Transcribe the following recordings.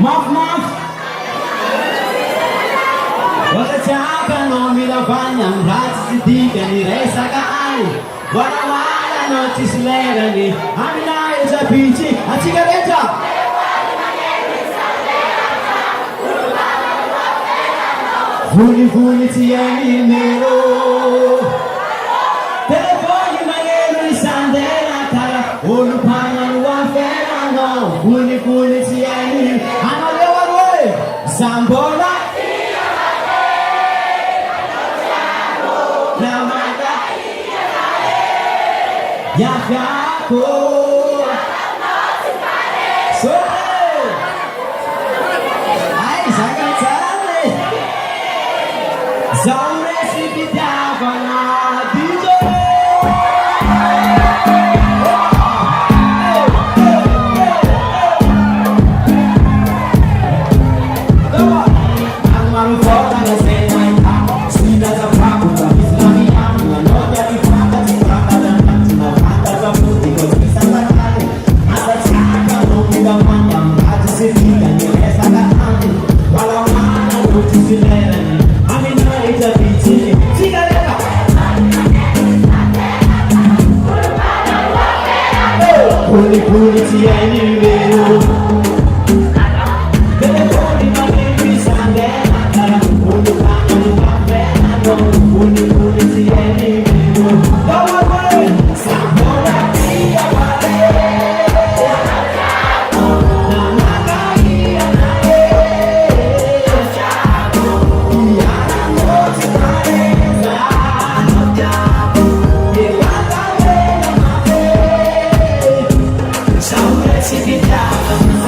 Maaf. Wakachaka no mirafanya mrati sidika ni resa kaani. Wala notice lera ni amina eza pichi achigareta. Funi tieni nero. Telefoni magero isandera kara. Olupana nuafera no. Funi tieni. Analewa roe. Zambola. Namada. Yafyako. Zaure sipitava na DJ. Agmaru foda na cena, sina za papo da Islamia, na nota de fada de prata da na fada da fruta que pisa na cara. Asa chaka no me da manda, ati se fica ni essa da ante. Wala mana no te silera ni. Eza pichi, sigareta. Puli tieni vero. Telefoni magari sandera cara. Puli tieni vero. Dove vuoi? Sambora via vale.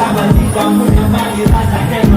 Sama di kamu yang bagi rasa kayak